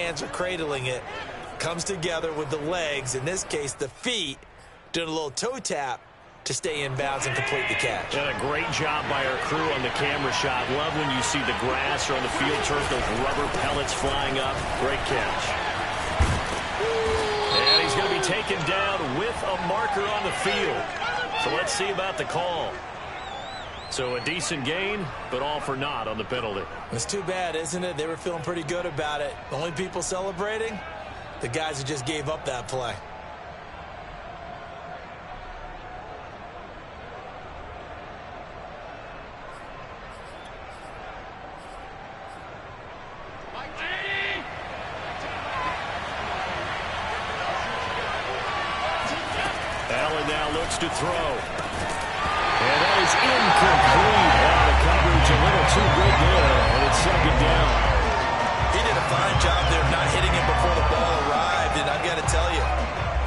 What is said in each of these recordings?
hands are cradling it. Comes together with the legs, in this case the feet, doing a little toe tap to stay in bounds and complete the catch. And a great job by our crew on the camera shot. Love when you see the grass or on the field turf, those rubber pellets flying up. Great catch. And he's going to be taken down with a marker on the field. So let's see about the call. So a decent gain, but all for naught on the penalty. It's too bad, isn't it? They were feeling pretty good about it. The only people celebrating, the guys who just gave up that play. Allen now looks to throw. And that is incomplete. The coverage a little too good there, and it's second down. He did a fine job there of not hitting him before the ball arrived, and I've got to tell you,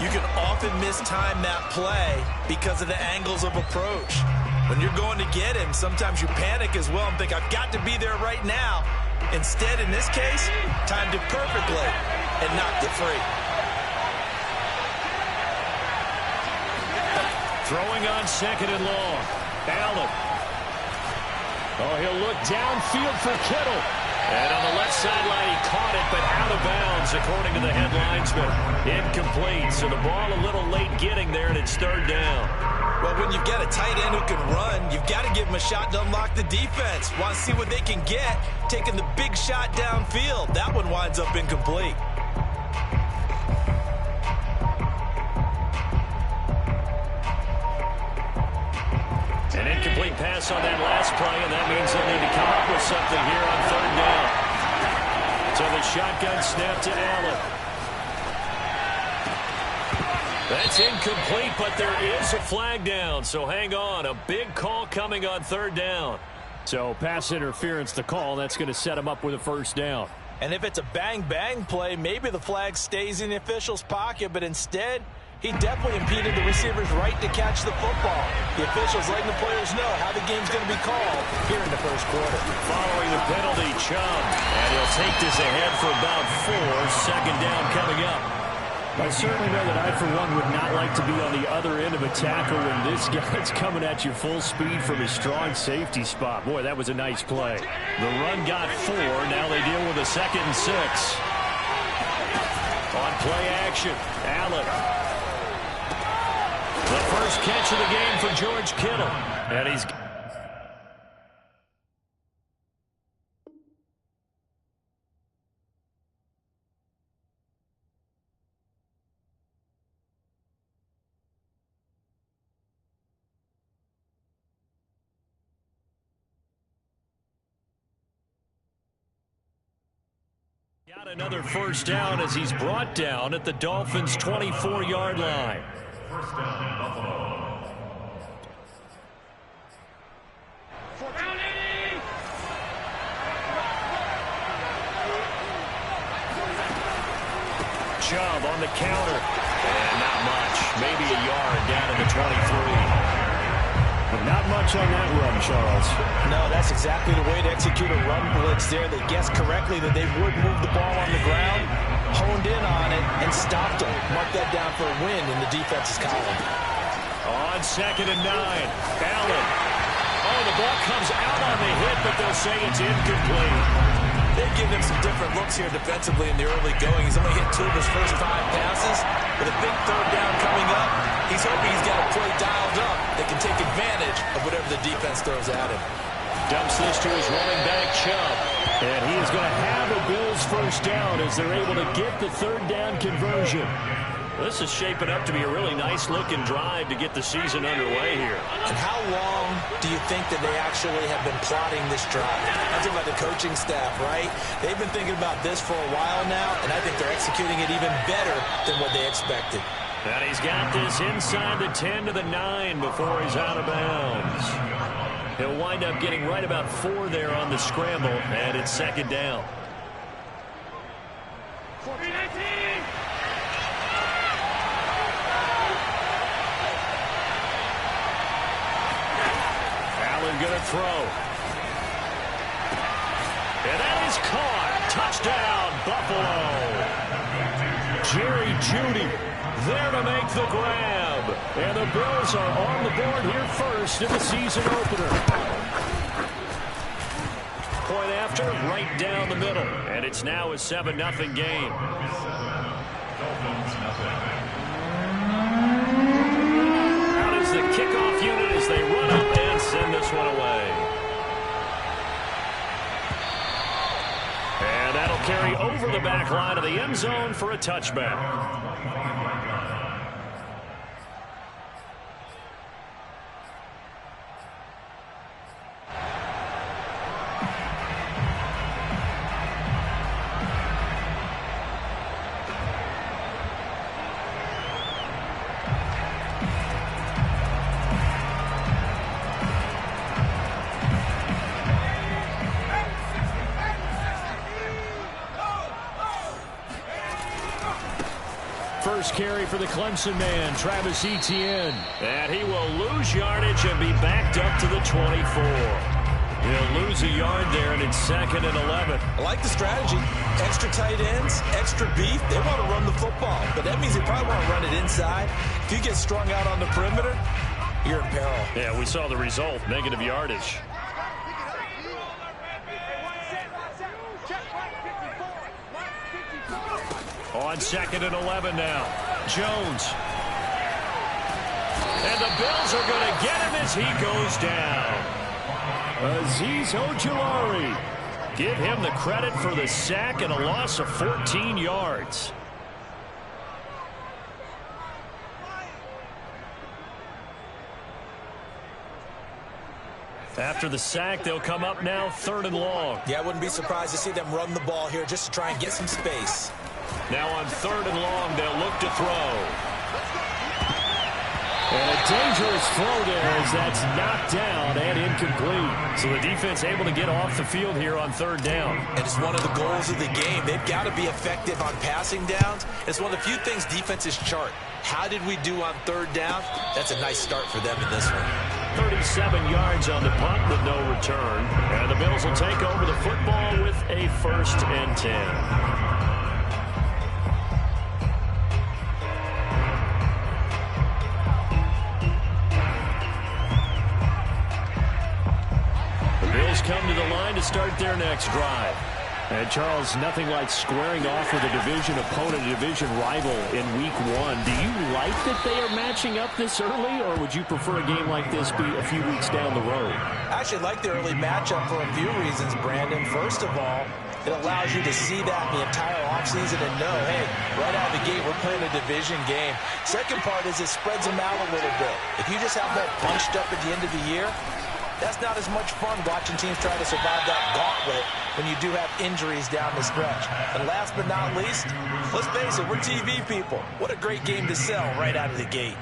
you can often mistime that play because of the angles of approach. When you're going to get him, sometimes you panic as well and think, I've got to be there right now. Instead, in this case, timed it perfectly and knocked it free. Throwing on second and long. Allen. Oh, he'll look downfield for Kittle. And on the left sideline, he caught it, but out of bounds, according to the head linesman. Incomplete, so the ball a little late getting there, and it's third down. Well, when you've got a tight end who can run, you've got to give him a shot to unlock the defense. Want to see what they can get, taking the big shot downfield. That one winds up incomplete. An incomplete pass on that last play, and that means they'll need to come up with something here on third down. So the shotgun snap to Allen. That's incomplete, but there is a flag down, so hang on. A big call coming on third down. So pass interference the call. That's going to set him up with a first down. And if it's a bang-bang play, maybe the flag stays in the official's pocket, but instead, he definitely impeded the receiver's right to catch the football. The officials letting the players know how the game's going to be called here in the first quarter. Following the penalty, Chubb. And he'll take this ahead for about 4. Second down coming up. I certainly know that I, for one, would not like to be on the other end of a tackle when this guy's coming at you full speed from his strong safety spot. Boy, that was a nice play. The run got 4. Now they deal with a 2nd and 6. On play action, Allen. The first catch of the game for George Kittle. And he's... got another first down as he's brought down at the Dolphins' 24-yard line. First down, Buffalo. Chubb on the counter. And not much. Maybe a yard down to the 23. But not much on that run, Charles. No, that's exactly the way to execute a run blitz there. They guessed correctly that they would move the ball on the ground, honed in on it, and stopped them. Mark that down for a win in the defense's column. On 2nd and 9, Allen. Oh, the ball comes out on the hit, but they'll say it's incomplete. They've given him some different looks here defensively in the early going. He's only hit 2 of his first 5 passes. With a big third down coming up, he's hoping he's got a play dialed up that can take advantage of whatever the defense throws at him. Dumps this to his running back, Chubb. And he is going to have a Bills first down as they're able to get the third down conversion. This is shaping up to be a really nice-looking drive to get the season underway here. And how long do you think that they actually have been plotting this drive? I'm talking about the coaching staff, right? They've been thinking about this for a while now, and I think they're executing it even better than what they expected. And he's got this inside the 10 to the 9 before he's out of bounds. He'll wind up getting right about 4 there on the scramble, and it's second down. Allen going to throw. And that is caught. Touchdown, Buffalo. Jerry Jeudy there to make the grab. And the Bills are on the board here first in the season opener. Point after, right down the middle. And it's now a 7-0 game. Out is the kickoff unit as they run up and send this one away. And that'll carry over the back line of the end zone for a touchback. First carry for the Clemson man, Travis Etienne. And he will lose yardage and be backed up to the 24. He'll lose a yard there, and it's 2nd and 11. I like the strategy. Extra tight ends, extra beef. They want to run the football, but that means they probably want to run it inside. If you get strung out on the perimeter, you're in peril. Yeah, we saw the result, negative yardage. On 2nd and 11 now. Jones. And the Bills are going to get him as he goes down. Azeez Ojulari. Give him the credit for the sack and a loss of 14 yards. After the sack, they'll come up now 3rd and long. Yeah, I wouldn't be surprised to see them run the ball here just to try and get some space. Now on 3rd and long, they'll look to throw. And a dangerous throw there as that's knocked down and incomplete. So the defense able to get off the field here on 3rd down. And it's one of the goals of the game. They've got to be effective on passing downs. It's one of the few things defenses chart. How did we do on 3rd down? That's a nice start for them in this one. 37 yards on the punt with no return. And the Bills will take over the football with a 1st and 10. Come to the line to start their next drive. And Charles, nothing like squaring off with a division opponent, a division rival in week 1. Do you like that they are matching up this early, or would you prefer a game like this be a few weeks down the road? I actually like the early matchup for a few reasons, Brandon. First of all, it allows you to see that in the entire offseason and know, hey, right out of the gate, we're playing a division game. Second part is it spreads them out a little bit. If you just have that bunched up at the end of the year, that's not as much fun watching teams try to survive that gauntlet when you do have injuries down the stretch. And last but not least, let's face it, we're TV people. What a great game to sell right out of the gate.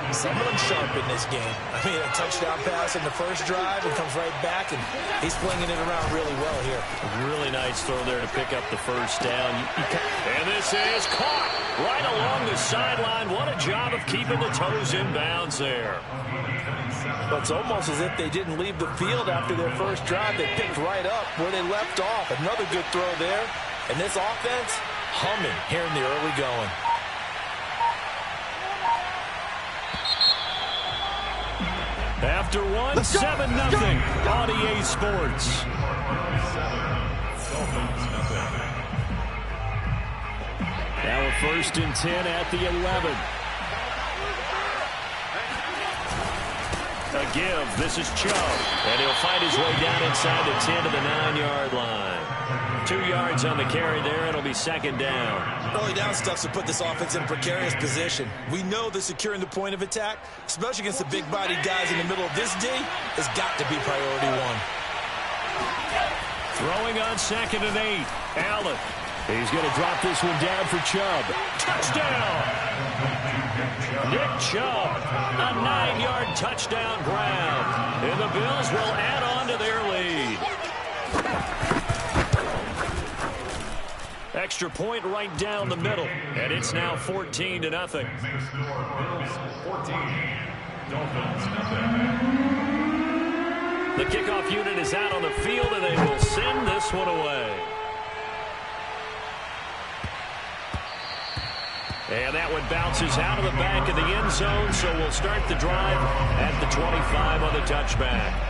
Someone sharp in this game. I mean, a touchdown pass in the first drive and comes right back, and he's flinging it around really well here. A really nice throw there to pick up the first down. And this is caught right along the sideline. What a job of keeping the toes in bounds there. But it's almost as if they didn't leave the field after their first drive. They picked right up where they left off. Another good throw there. And this offense, humming here in the early going. After one, 7-0 on EA Sports. Now a 1st and 10 at the 11. A give. This is Chubb. And he'll find his way down inside the 10 to the 9-yard line. 2 yards on the carry there. It'll be 2nd down. Early down stuff to put this offense in a precarious position. We know that securing the point of attack, especially against the big-bodied guys in the middle of this day, has got to be priority 1. Throwing on 2nd and 8. Allen. He's going to drop this one down for Chubb. Touchdown! Nick Chubb, a 9-yard touchdown grab. And the Bills will add on to their lead. Extra point right down the middle. And it's now 14-0. The kickoff unit is out on the field, and they will send this one away. And that one bounces out of the back of the end zone, so we'll start the drive at the 25 on the touchback.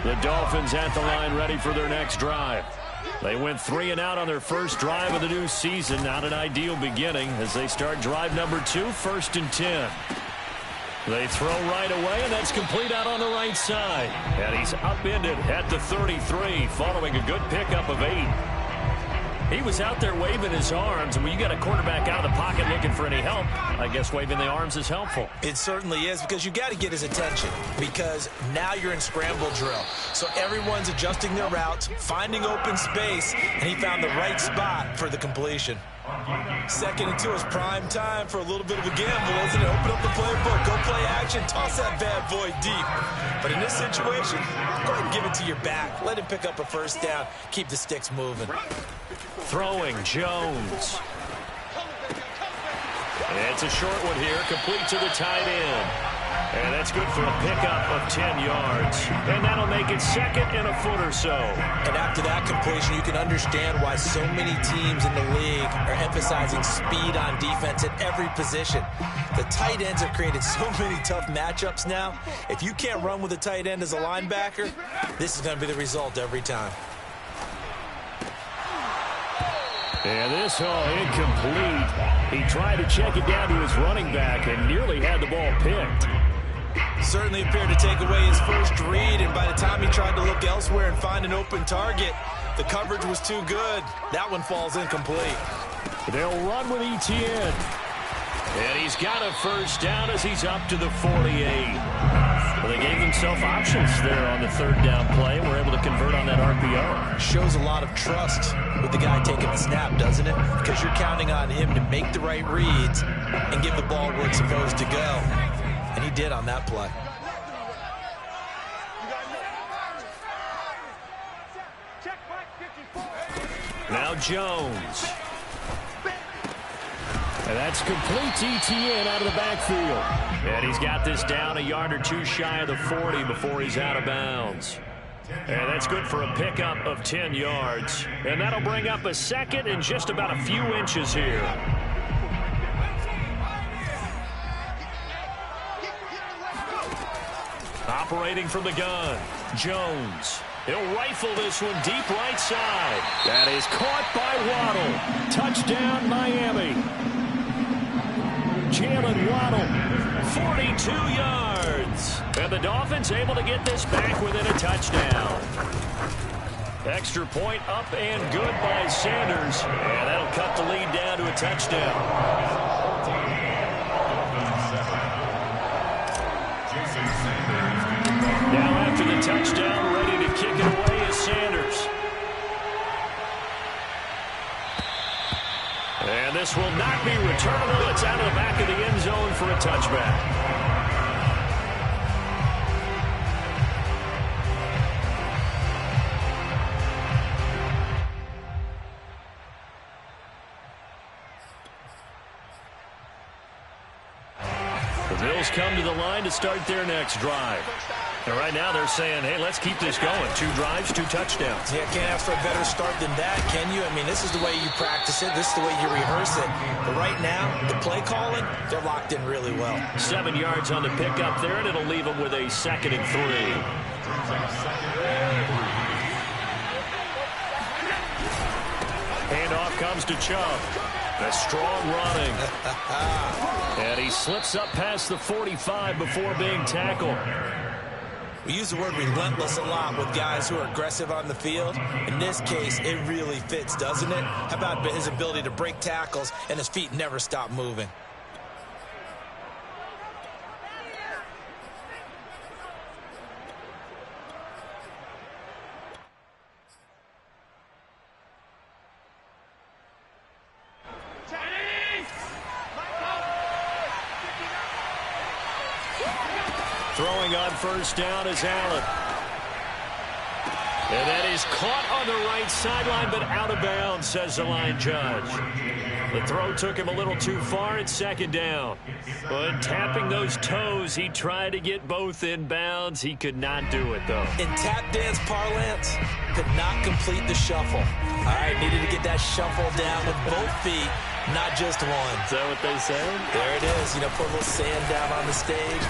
The Dolphins at the line ready for their next drive. They went 3 and out on their first drive of the new season. Not an ideal beginning as they start drive number 2, 1st and 10. They throw right away, and that's complete out on the right side. And he's upended at the 33 following a good pickup of 8. He was out there waving his arms, and when you got a quarterback out of the pocket looking for any help, I guess waving the arms is helpful. It certainly is, because you got to get his attention, because now you're in scramble drill. So everyone's adjusting their routes, finding open space, and he found the right spot for the completion. 2nd and 2 is prime time for a little bit of a gamble, isn't it? Open up the playbook, go play action, toss that bad boy deep. But in this situation, go ahead and give it to your back. Let him pick up a first down. Keep the sticks moving. Throwing, Jones. It's a short one here, complete to the tight end. And that's good for a pickup of 10 yards. And that'll make it 2nd and a foot or so. And after that completion, you can understand why so many teams in the league are emphasizing speed on defense at every position. The tight ends have created so many tough matchups now. If you can't run with a tight end as a linebacker, this is going to be the result every time. And this incomplete. He tried to check it down to his running back and nearly had the ball picked. Certainly appeared to take away his first read, and by the time he tried to look elsewhere and find an open target, the coverage was too good. That one falls incomplete. They'll run with Etienne. And he's got a first down as he's up to the 48. Well, they gave themselves options there on the 3rd down play and were able to convert on that RPO. Shows a lot of trust with the guy taking the snap, doesn't it? Because you're counting on him to make the right reads and give the ball where it's supposed to go. And he did on that play. Now Jones. And that's complete to Etienne out of the backfield. And he's got this down a yard or 2 shy of the 40 before he's out of bounds. And that's good for a pickup of 10 yards. And that'll bring up a 2nd and just about a few inches here. Operating from the gun, Jones. He'll rifle this one deep right side. That is caught by Waddle. Touchdown, Miami. Jalen Waddle, 42 yards. And the Dolphins able to get this back within a touchdown. Extra point up and good by Sanders. And that'll cut the lead down to a touchdown. Now after the touchdown, ready to kick it away is Sanders. And this will not be returnable. It's out of the back of the end zone for a touchback. The Bills come to the line to start their next drive. And right now they're saying, hey, let's keep this going. 2 drives, 2 touchdowns. Yeah, can't ask for a better start than that, can you? I mean, this is the way you practice it. This is the way you rehearse it. But right now, the play calling, they're locked in really well. 7 yards on the pickup there, and it'll leave them with a 2nd and 3. Handoff comes to Chubb. A strong running. And he slips up past the 45 before being tackled. We use the word relentless a lot with guys who are aggressive on the field. In this case, it really fits, doesn't it? How about his ability to break tackles and his feet never stop moving? Throwing on first down is Allen. And that is caught on the right sideline, but out of bounds, says the line judge. The throw took him a little too far. It's second down. But tapping those toes, he tried to get both in bounds. He could not do it, though. In tap dance parlance, could not complete the shuffle. All right, needed to get that shuffle down with both feet, not just one. Is that what they say? There it is. You know, put a little sand down on the stage.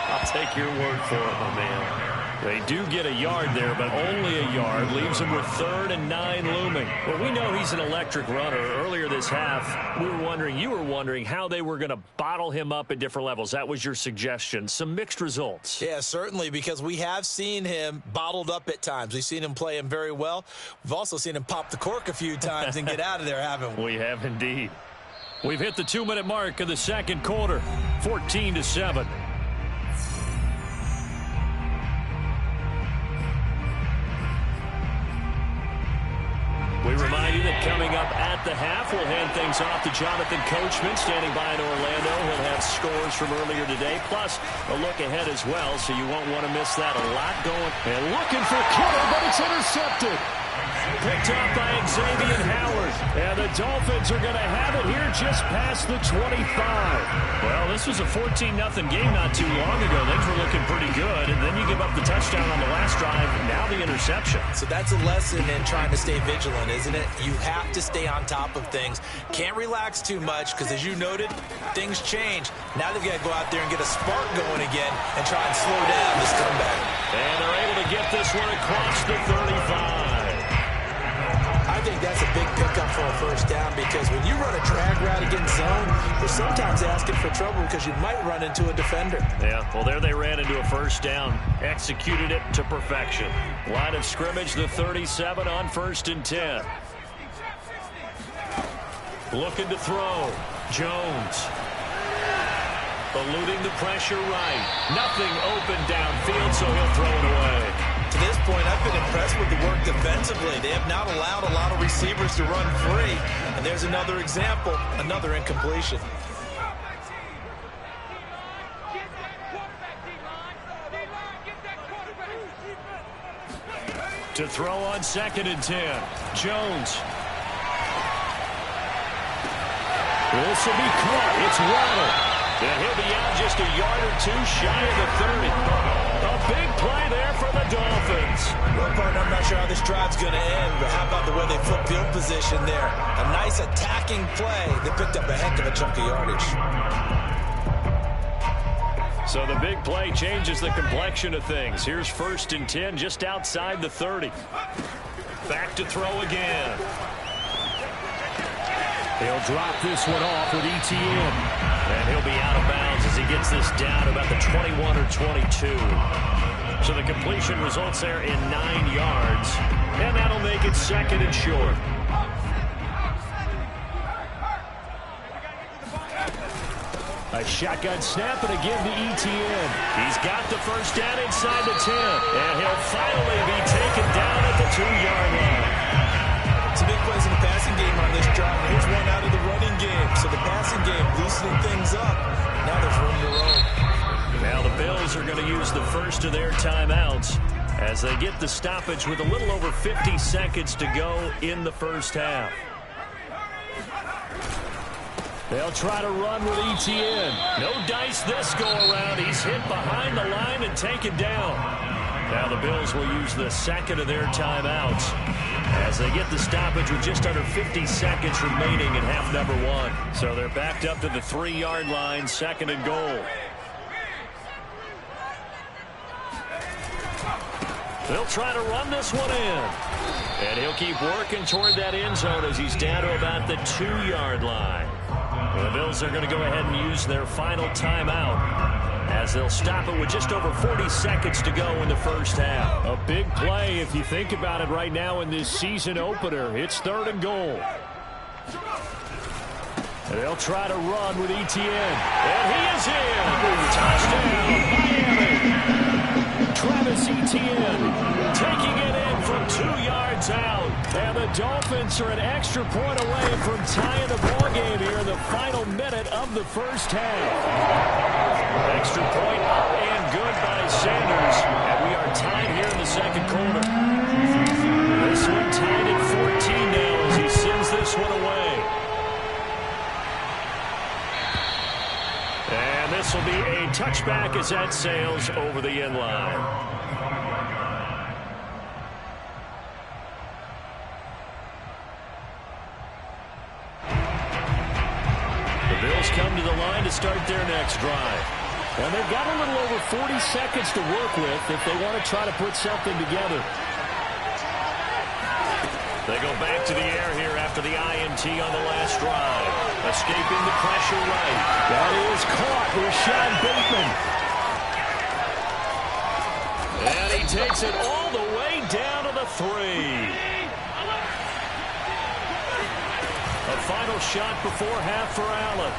I'll take your word for it, my man. They do get a yard there, but only a yard. Leaves him with 3rd and 9 looming. Well, we know he's an electric runner. Earlier this half, you were wondering how they were going to bottle him up at different levels. That was your suggestion. Some mixed results. Yeah, certainly, because we have seen him bottled up at times. We've seen him play him very well. We've also seen him pop the cork a few times and get out of there, haven't we? We have indeed. We've hit the 2-minute mark of the second quarter, 14-7. We remind you that coming up at the half, we'll hand things off to Jonathan Coachman, standing by in Orlando. He'll have scores from earlier today, plus a look ahead as well, so you won't want to miss that. A lot going. And looking for Kittle, but it's intercepted. Picked up by Xavier Howard. And the Dolphins are going to have it here just past the 25. Well, this was a 14-0 game not too long ago. Things were looking pretty good. And then you give up the touchdown on the last drive. Now the interception. So that's a lesson in trying to stay vigilant, isn't it? You have to stay on top of things. Can't relax too much because, as you noted, things change. Now they've got to go out there and get a spark going again and try and slow down this comeback. And they're able to get this one across the 35. I think that's a big pickup for a first down because when you run a drag route against zone, you're sometimes asking for trouble because you might run into a defender. Yeah, well, there they ran into a first down. Executed it to perfection. Line of scrimmage, the 37 on 1st and 10. Looking to throw. Jones. Eluding the pressure right. Nothing open downfield, so he'll throw it away. To this point, I've been impressed with the work defensively. They have not allowed a lot of receivers to run free. And there's another example, another incompletion. To throw on 2nd and 10. Jones. This will be caught. It's Waddle. And he'll be out just a yard or two shy of the 30. A big play there for the Dolphins. Well, partner, I'm not sure how this drive's going to end, but how about the way they flip field position there? A nice attacking play. They picked up a heck of a chunk of yardage. So the big play changes the complexion of things. Here's 1st and 10 just outside the 30. Back to throw again. He'll drop this one off with ETN. And he'll be out of bounds as he gets this down about the 21 or 22. So the completion results there in 9 yards. And that'll make it 2nd and short. A shotgun snap, and again to ETN. He's got the first down inside the 10. And he'll finally be taken down at the 2-yard line. Some big plays in the passing game on this drive. Here's one out of the running game. So the passing game loosening things up. Now there's room to roll. Now the Bills are going to use the first of their timeouts as they get the stoppage with a little over 50 seconds to go in the first half. They'll try to run with ETN. No dice this go around. He's hit behind the line and taken down. Now the Bills will use the second of their timeouts as they get the stoppage with just under 50 seconds remaining in half number 1. So they're backed up to the 3-yard line, 2nd and goal. They'll try to run this one in. And he'll keep working toward that end zone as he's down to about the 2-yard line. The Bills are going to go ahead and use their final timeout as they'll stop it with just over 40 seconds to go in the first half. A big play if you think about it right now in this season opener. It's 3rd and goal. And they'll try to run with ETN. And he is in. Touchdown, Miami. Travis Etienne taking it in from 2 yards out. And the Dolphins are an extra point away from tying the ballgame here in the final minute of the first half. Extra point up and good by Sanders. And we are tied here as that sails over the end line. The Bills come to the line to start their next drive. And they've got a little over 40 seconds to work with if they want to try to put something together. They go back to the air here after the INT on the last drive. Escaping the pressure right. That is caught with Sean Bateman. And he takes it all the way down to the 3. A final shot before half for Allen.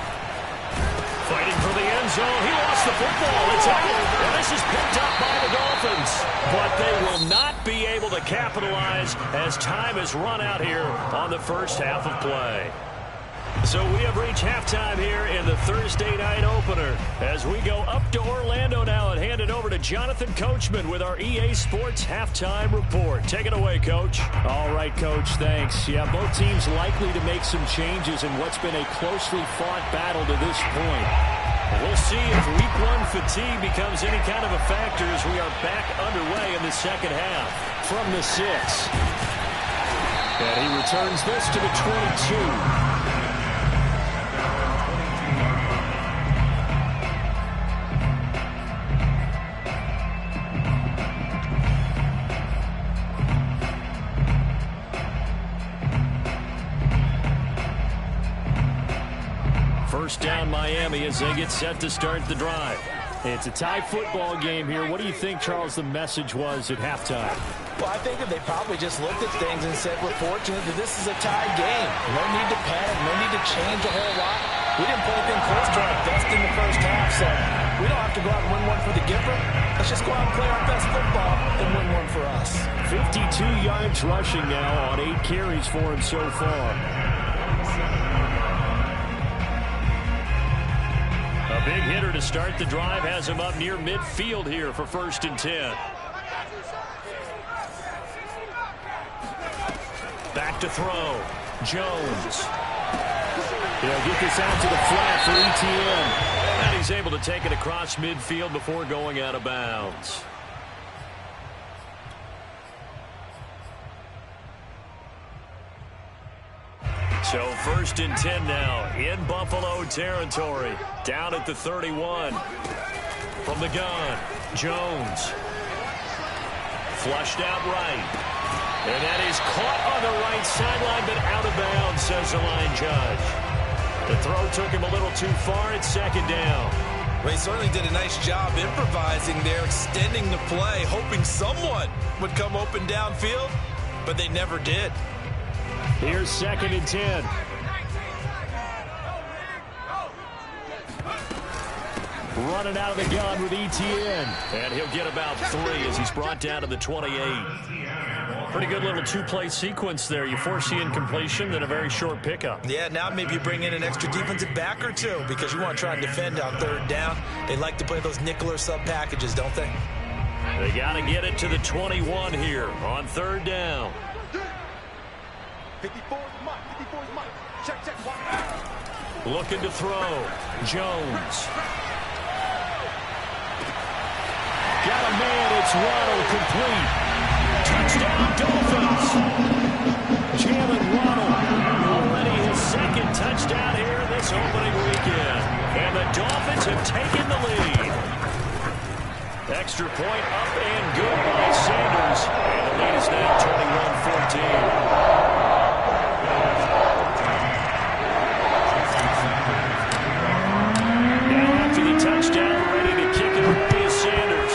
Fighting for the end zone. He lost the football. It's out. And this is picked up by the Dolphins. But they will not be able to capitalize as time has run out here on the first half of play. So we have reached halftime here in the Thursday night opener as we go up to Orlando now and hand it over to Jonathan Coachman with our EA Sports halftime report. Take it away, Coach. All right, Coach, thanks. Yeah, both teams likely to make some changes in what's been a closely fought battle to this point. We'll see if week 1 fatigue becomes any kind of a factor as we are back underway in the second half. From the 6. And he returns this to the 22. First down Miami as they get set to start the drive. It's a tie football game here. What do you think, Charles, the message was at halftime? Well, I think they probably just looked at things and said, we're fortunate that this is a tie game. No need to panic, no need to change a whole lot. We didn't play anything close to our best in the first half, so we don't have to go out and win one for the Gipper. Let's just go out and play our best football and win one for us. 52 yards rushing now on 8 carries for him so far. A big hitter to start the drive has him up near midfield here for 1st and 10. Back to throw. Jones. He'll get this out to the flat for ETN. And he's able to take it across midfield before going out of bounds. So 1st and 10 now in Buffalo territory. Down at the 31. From the gun, Jones. Flushed out right. And that is caught on the right sideline, but out of bounds, says the line judge. The throw took him a little too far. It's 2nd down. Well, he certainly did a nice job improvising there, extending the play, hoping someone would come open downfield, but they never did. Here's 2nd and 10. Running out of the gun with ETN. And he'll get about 3 as he's brought down to the 28. Pretty good little 2-play sequence there. You force the incompletion, then a very short pickup. Yeah, now maybe you bring in an extra defensive back or 2 because you want to try and defend on 3rd down. They like to play those nickel or sub packages, don't they? They got to get it to the 21 here on 3rd down. 54 is Mike. 54 is Mike. Check. Looking to throw. Jones. Got a man. It's Waddle complete. Touchdown, Dolphins. Jalen Waddle. Already his 2nd touchdown here this opening weekend. And the Dolphins have taken the lead. Extra point up and good by Sanders. And the lead is now 21-14. Touchdown, ready to kick it away is Sanders.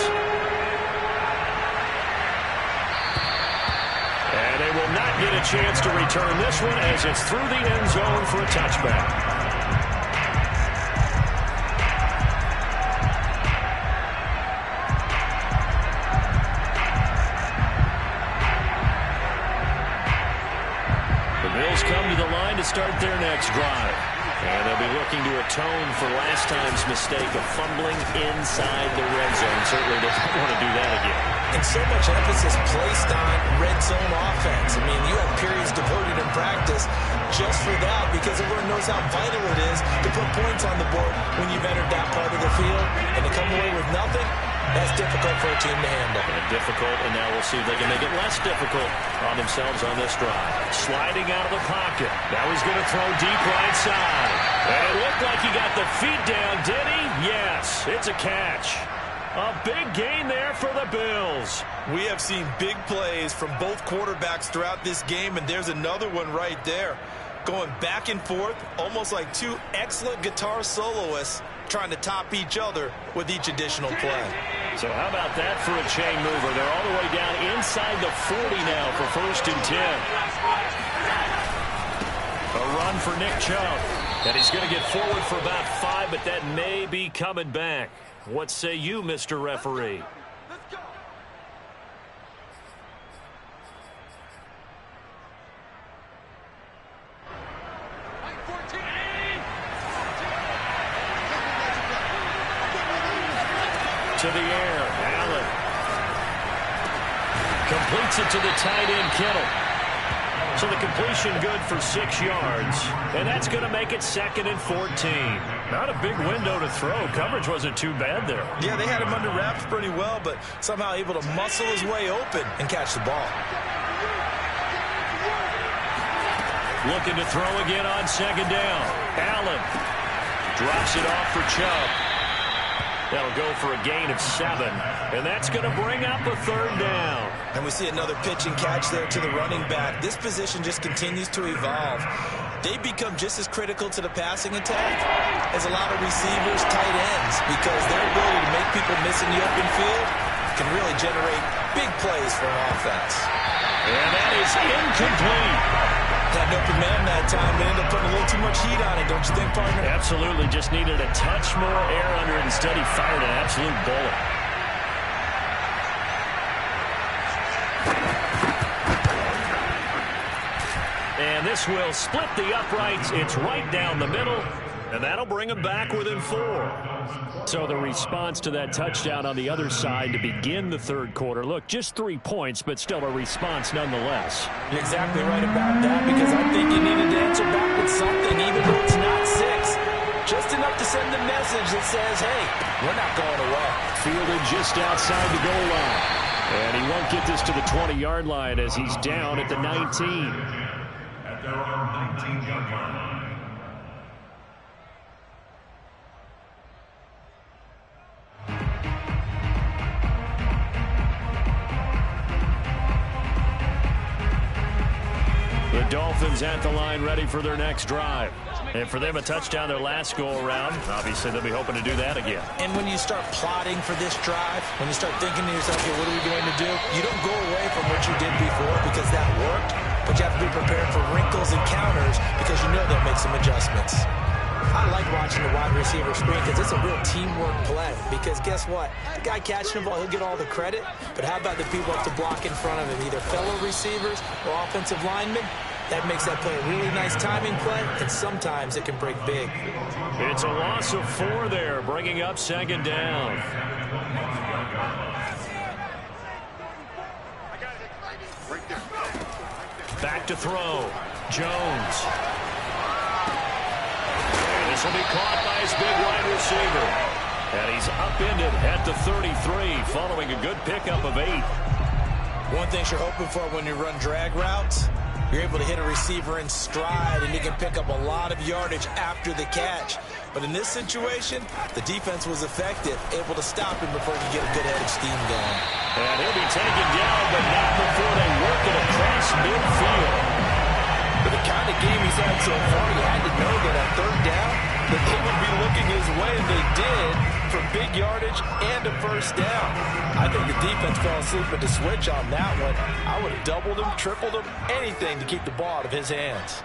And they will not get a chance to return this one as it's through the end zone for a touchback. The Bills come to the line to start their next drive. And they'll be looking to atone for last time's mistake of fumbling inside the red zone. Certainly they don't want to do that again. and so much emphasis placed on red zone offense. I mean, you have periods devoted in practice just for that because everyone knows how vital it is to put points on the board when you've entered that part of the field. And to come away with nothing, that's difficult for a team to handle. And difficult, and now we'll see if they can make it less difficult on themselves on this drive. Sliding out of the pocket. Now he's going to throw deep right side. And it looked like he got the feet down, did he? Yes, it's a catch. A big gain there for the Bills. We have seen big plays from both quarterbacks throughout this game, and there's another one right there. Going back and forth, almost like two excellent guitar soloists trying to top each other with each additional play. So how about that for a chain mover? They're all the way down inside the 40 now for 1st and 10. A run for Nick Chubb. And he's going to get forward for about 5, but that may be coming back. What say you, Mr. Referee? Let's go. To the air, Allen. Completes it to the tight end, Kittle. So the completion good for 6 yards. And that's going to make it 2nd and 14. Not a big window to throw. Coverage wasn't too bad there. Yeah, they had him under wraps pretty well, but somehow able to muscle his way open and catch the ball. Looking to throw again on 2nd down. Allen drops it off for Chubb. That'll go for a gain of 7. And that's going to bring up a 3rd down. And we see another pitch and catch there to the running back. This position just continues to evolve. They become just as critical to the passing attack as a lot of receivers, tight ends, because their ability to make people miss in the open field can really generate big plays for an offense. And that is incomplete. Had no command that time, but ended up putting a little too much heat on it, don't you think, partner? Absolutely. Just needed a touch more air under it. Instead, he fired an absolute bullet. And this will split the uprights. It's right down the middle, and that'll bring him back within 4. So the response to that touchdown on the other side to begin the 3rd quarter. Look, just 3 points, but still a response nonetheless. You're exactly right about that, because I think you needed to answer back with something, even though it's not 6. Just enough to send a message that says, hey, we're not going away. Fielded just outside the goal line. And he won't get this to the 20-yard line as he's down at the 19. At their own 19-yard line. The Dolphins at the line ready for their next drive. And for them, a touchdown their last go-around. Obviously, they'll be hoping to do that again. And when you start plotting for this drive, when you start thinking to yourself, okay, what are we going to do? You don't go away from what you did before because that worked, but you have to be prepared for wrinkles and counters because you know they'll make some adjustments. I like watching the wide receiver screen because it's a real teamwork play. Because guess what? The guy catching the ball, he'll get all the credit. But how about the people up to block in front of him, either fellow receivers or offensive linemen? That makes that play a really nice timing play, and sometimes it can break big. It's a loss of 4 there, bringing up 2nd down. Back to throw. Jones. This will be caught by his big wide receiver. And he's upended at the 33 following a good pickup of 8. One thing you're hoping for when you run drag routes, you're able to hit a receiver in stride and you can pick up a lot of yardage after the catch. But in this situation, the defense was effective, able to stop him before he could get a good head of steam going. And he'll be taken down, but not before they work it across midfield. For the kind of game he's had so far, he had to know that on 3rd down, that they would be looking his way, and they did, for big yardage and a 1st down. I think the defense fell asleep at the switch on that one. I would have doubled him, tripled him, anything to keep the ball out of his hands.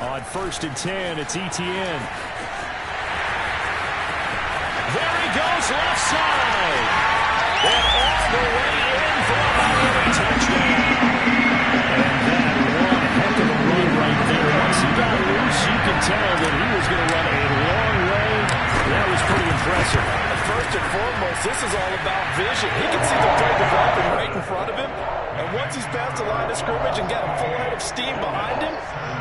On 1st and 10, it's Etienne. There he goes, left side. And all the way in for another touchdown. And that one heck of a run right there. Once he got loose, you could tell that he was going to run a long way. That was pretty impressive. First and foremost, this is all about vision. He can see the play developing right in front of him. And once he's past the line of scrimmage and got a full head of steam behind him,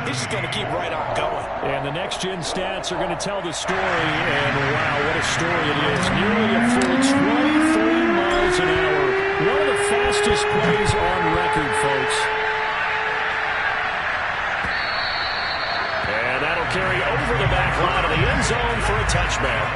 he's just going to keep right on going. And the next-gen stats are going to tell the story. And, wow, what a story it is. Nearly a full 23 miles an hour. One of the fastest plays on record, folks. And that'll carry over the back line of the end zone for a touchdown.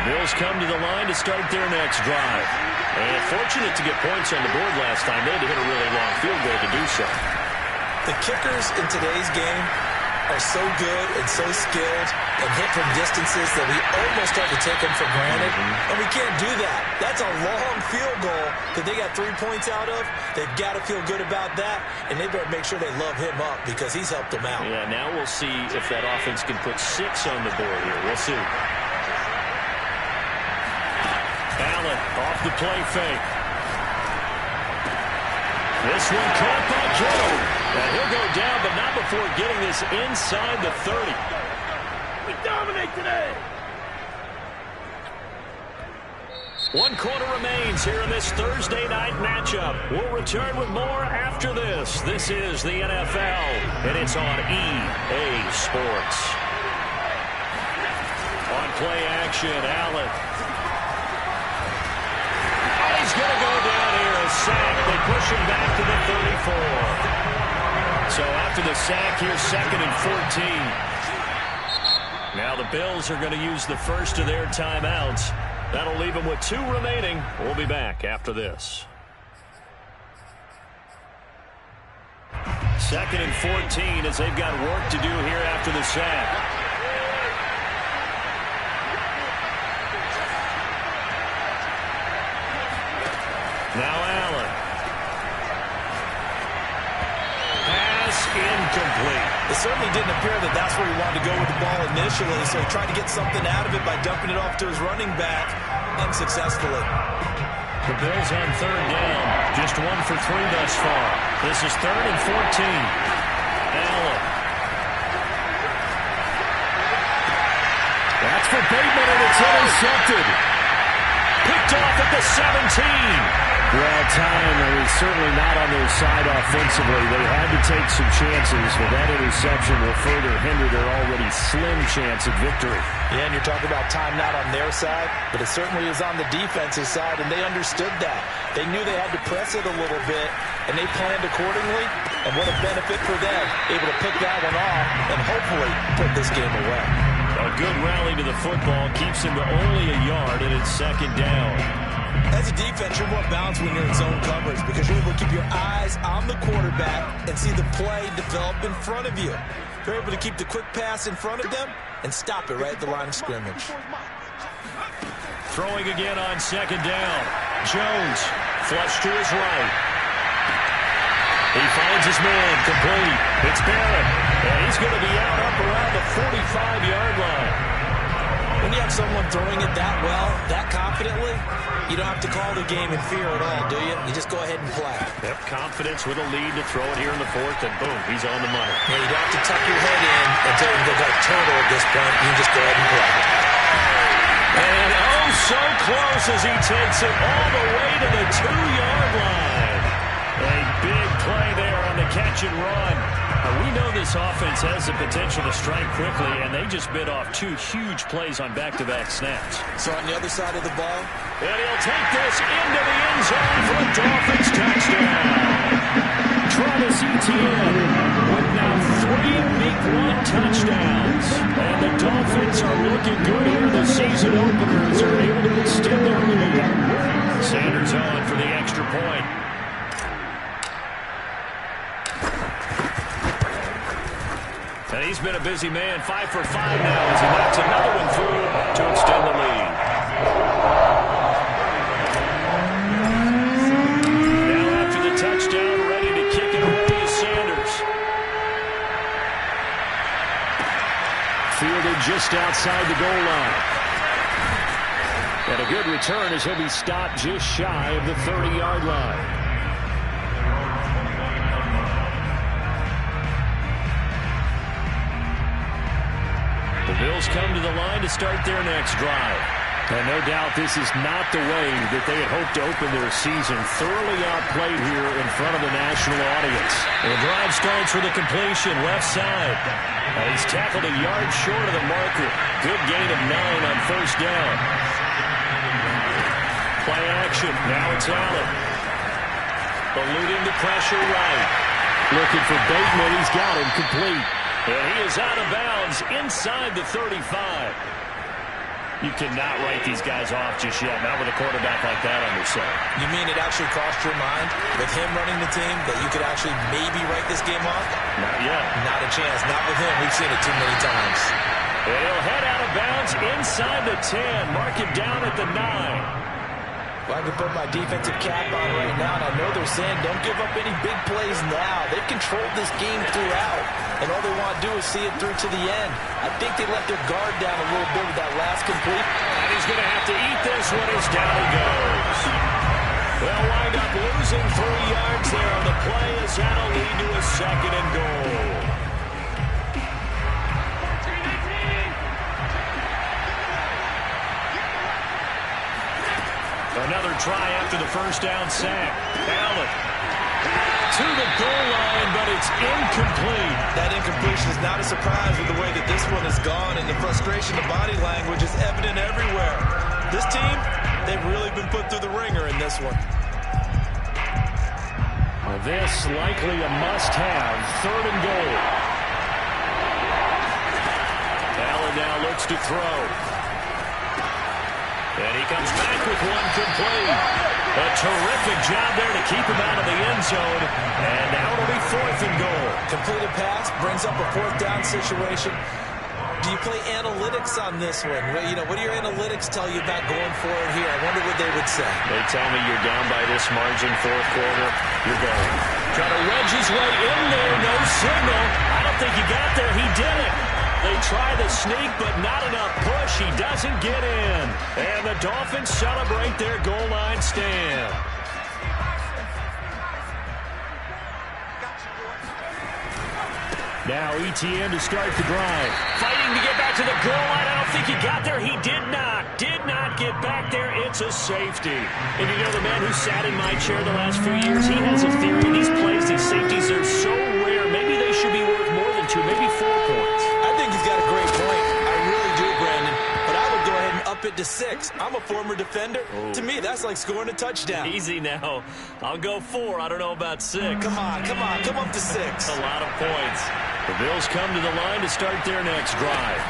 Bills come to the line to start their next drive. And fortunate to get points on the board last time. They had to hit a really long field goal to do so. The kickers in today's game are so good and so skilled and hit from distances that we almost start to take them for granted. And we can't do that. That's a long field goal that they got 3 points out of. They've got to feel good about that, and they better make sure they love him up because he's helped them out. Yeah, now we'll see if that offense can put 6 on the board here. We'll see. Allen off the play fake. This one caught by Joe. And he'll go down, but not before getting this inside the 30. We dominate today. 1 quarter remains here in this Thursday night matchup. We'll return with more after this. This is the NFL, and it's on EA Sports. On play action, Allen. He's going to go down here, a sack. They push him back to the 34. So after the sack here, 2nd and 14. Now the Bills are going to use the first of their timeouts. That'll leave them with 2 remaining. We'll be back after this. 2nd and 14 as they've got work to do here after the sack. Now Allen. Pass incomplete. It certainly didn't appear that that's where he wanted to go with the ball initially, so he tried to get something out of it by dumping it off to his running back unsuccessfully. The Bills on 3rd down. Just 1 for 3 thus far. This is 3rd and 14. Allen. That's for Bateman, and it's intercepted. Picked off at the 17. Well, time, certainly not on their side offensively. They had to take some chances, but that interception will further hinder their already slim chance of victory. Yeah, and you're talking about time not on their side, but it certainly is on the defensive side, and they understood that. They knew they had to press it a little bit, and they planned accordingly, and what a benefit for them, able to pick that one off and hopefully put this game away. A good rally to the football keeps him to only a yard, and it's 2nd down. As a defense, you're more balanced when you're in zone coverage because you're able to keep your eyes on the quarterback and see the play develop in front of you. You're able to keep the quick pass in front of them and stop it right at the line of scrimmage. Throwing again on 2nd down. Jones, flush to his right. He finds his man, complete. It's Barrett, and he's going to be out up around the 45-yard line. When you have someone throwing it that well, that confidently, you don't have to call the game in fear at all, do you? You just go ahead and play. Yep, confidence with a lead to throw it here in the 4th, and boom, he's on the money. Yeah, you don't have to tuck your head in until you look like turtle at this point. You can just go ahead and play. And oh, so close as he takes it all the way to the 2-yard line. A big play there on the catch and run. We know this offense has the potential to strike quickly, and they just bit off 2 huge plays on back-to-back snaps. So on the other side of the ball, and he'll take this into the end zone for a Dolphins touchdown. Travis Etienne with now 3 Week 1 touchdowns. And the Dolphins are looking good here. The season openers are able to extend their lead. Sanders on for the extra point. And he's been a busy man, 5 for 5 now as he knocks another one through to extend the lead. Now after the touchdown, ready to kick it away is Sanders. targeted just outside the goal line. And a good return as he'll be stopped just shy of the 30-yard line. The Bills come to the line to start their next drive. And no doubt this is not the way that they had hoped to open their season. Thoroughly outplayed here in front of the national audience. And the drive starts with a completion left side. He's tackled a yard short of the marker. Good gain of 9 on first down. Play action. Now it's Allen. Eluding the pressure right. Looking for Bateman. He's got him complete. And he is out of bounds inside the 35. You cannot write these guys off just yet, not with a quarterback like that on your side. You mean it actually crossed your mind with him running the team that you could actually maybe write this game off? Not yet. Not a chance. Not with him. We've seen it too many times. And he'll head out of bounds inside the 10. Mark it down at the 9. Well, I can put my defensive cap on right now, and I know they're saying don't give up any big plays now. They've controlled this game throughout, and all they want to do is see it through to the end. I think they let their guard down a little bit with that last complete. And he's going to have to eat this one as down he goes. They'll wind up losing 3 yards there on the play as that'll lead to a second and goal. Another try after the first down sack. Allen to the goal line, but it's incomplete. That incompletion is not a surprise with the way that this one has gone, and the frustration, the body language is evident everywhere. This team, they've really been put through the ringer in this one. Well, this likely a must-have. Third and goal. Allen now looks to throw. And he comes back with one complete. A terrific job there to keep him out of the end zone. And now it'll be 4th and goal. Completed pass brings up a 4th down situation. Do you play analytics on this one? What do your analytics tell you about going for it here? I wonder what they would say. They tell me you're down by this margin, 4th quarter. You're going. Try to wedge his way in there. No signal. I don't think he got there. He did it. They try the sneak, but not enough push. He doesn't get in. And the Dolphins celebrate their goal line stand. Now ETN to start the drive. Fighting to get back to the goal line. I don't think he got there. He did not. Did not get back there. It's a safety. And you know the man who sat in my chair the last few years, he has a theory. These plays, these safeties are so rare. Maybe they should be worth more than 2, maybe 4 points. I think he's got a great point. I really do, Brandon. But I would go ahead and up it to 6. I'm a former defender. Oh. To me, that's like scoring a touchdown. Easy now. I'll go 4. I don't know about 6. Come on. Come up to 6. A lot of points. The Bills come to the line to start their next drive.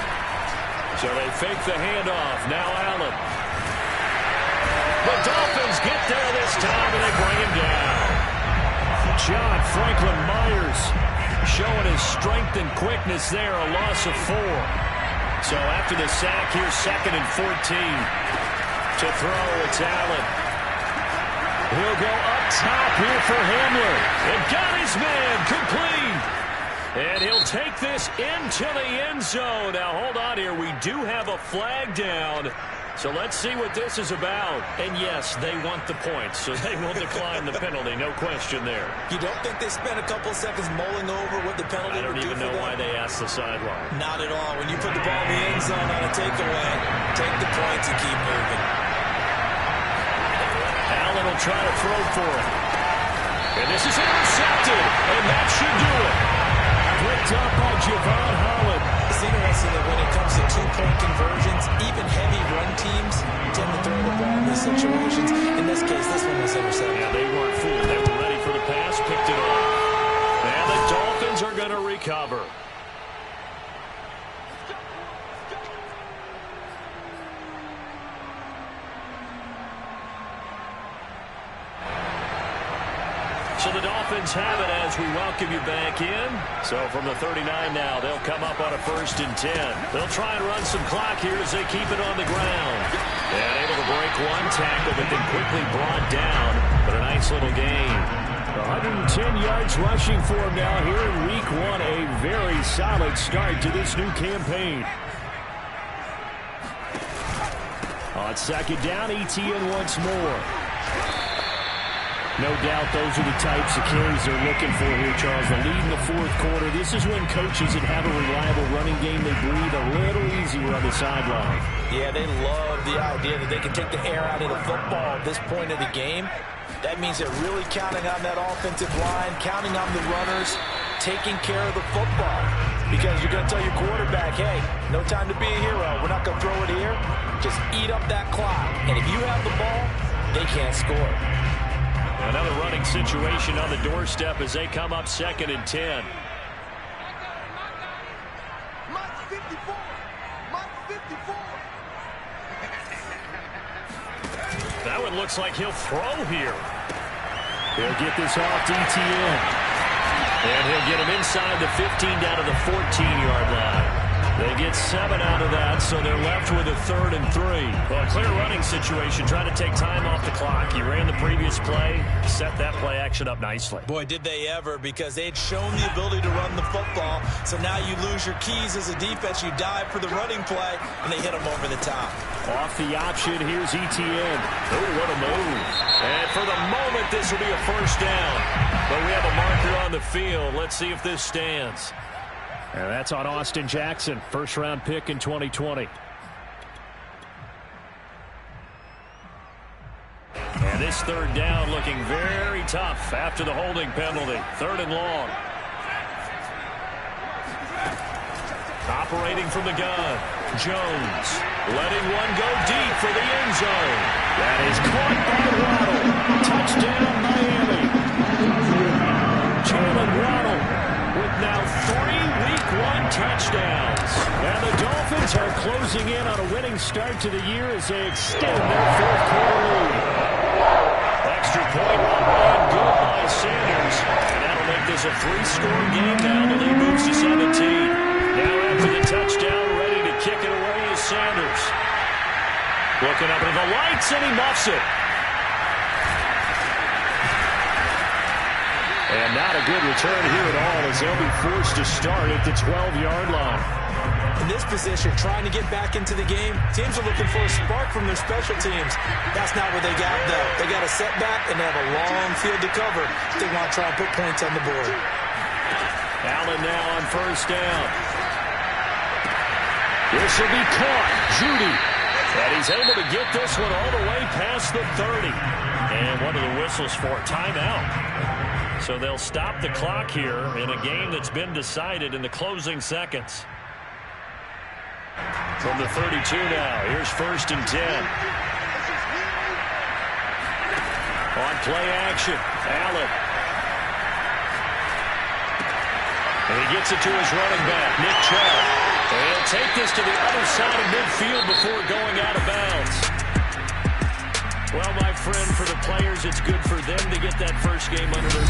So they fake the handoff. Now Allen. The Dolphins get there this time, and they bring him down. John Franklin Myers showing his strength and quickness there, a loss of 4. So after the sack, here's 2nd and 14. To throw, it's Allen. He'll go up top here for Hamler. And got his man complete. And he'll take this into the end zone. Now, hold on here. We do have a flag down. So let's see what this is about. And, yes, they want the points, so they will decline the penalty. No question there. You don't think they spent a couple seconds mulling over what the penalty would do for them? I don't even know why they asked the sideline. Not at all. When you put the ball in the end zone on a takeaway, take the points and keep moving. Allen will try to throw for it. And this is intercepted. And that should do it. Picked up by Javon Holland. It's interesting that when it comes to 2-point conversions, even heavy run teams tend to throw the ball in these situations. In this case, this one was intercepted. Yeah, they weren't fooled. They were ready for the pass, picked it off. And the Dolphins are going to recover. So the Dolphins have it as we welcome you back in. So from the 39 now, they'll come up on a 1st and 10. They'll try and run some clock here as they keep it on the ground. And able to break one tackle, but then quickly brought down. But a nice little gain. 110 yards rushing for him now here in week 1. A very solid start to this new campaign. On second down, ETN once more. No doubt those are the types of carries they're looking for here, Charles. The lead in the fourth quarter. This is when coaches that have a reliable running game, they breathe a little easier on the sideline. Yeah, they love the idea that they can take the air out of the football at this point of the game. That means they're really counting on that offensive line, counting on the runners, taking care of the football. Because you're going to tell your quarterback, hey, no time to be a hero. We're not going to throw it here. Just eat up that clock. And if you have the ball, they can't score. Another running situation on the doorstep as they come up 2nd and 10. Mike 54. Mike 54. That one looks like he'll throw here. He'll get this off to ETN. And he'll get him inside the 15 down to the 14-yard line. They get 7 out of that, so they're left with a 3rd and 3. Well, a clear running situation, trying to take time off the clock. He ran the previous play, set that play action up nicely. Boy, did they ever, because they had shown the ability to run the football. So now you lose your keys as a defense. You dive for the running play, and they hit them over the top. Off the option, here's ETN. Oh, what a move. And for the moment, this will be a first down. But we have a marker on the field. Let's see if this stands. And that's on Austin Jackson, first-round pick in 2020. And this 3rd down looking very tough after the holding penalty. 3rd and long. Operating from the gun, Jones letting one go deep for the end zone. That is caught by Waddle. Touchdown, Miami. Jalen Waddle with now 3 Week 1 touchdowns. And the Dolphins are closing in on a winning start to the year as they extend their 4th quarter lead. Extra point and good by Sanders. And that'll make this a 3-score game now. The lead moves to 17. Now after the touchdown, ready to kick it away is Sanders. Looking up at the lights, and he muffs it. And not a good return here at all as they'll be forced to start at the 12-yard line. In this position, trying to get back into the game, teams are looking for a spark from their special teams. That's not what they got, though. They got a setback, and they have a long field to cover if they want to try and put points on the board. Allen now on first down. This will be caught. Judy. And he's able to get this one all the way past the 30. And one of the whistles for timeout. So they'll stop the clock here in a game that's been decided in the closing seconds. From the 32 now, here's 1st and 10. On play action, Allen. And he gets it to his running back, Nick Chubb. And he'll take this to the other side of midfield before going out of bounds. Well, my friend, for the players, it's good for them to get that first game under their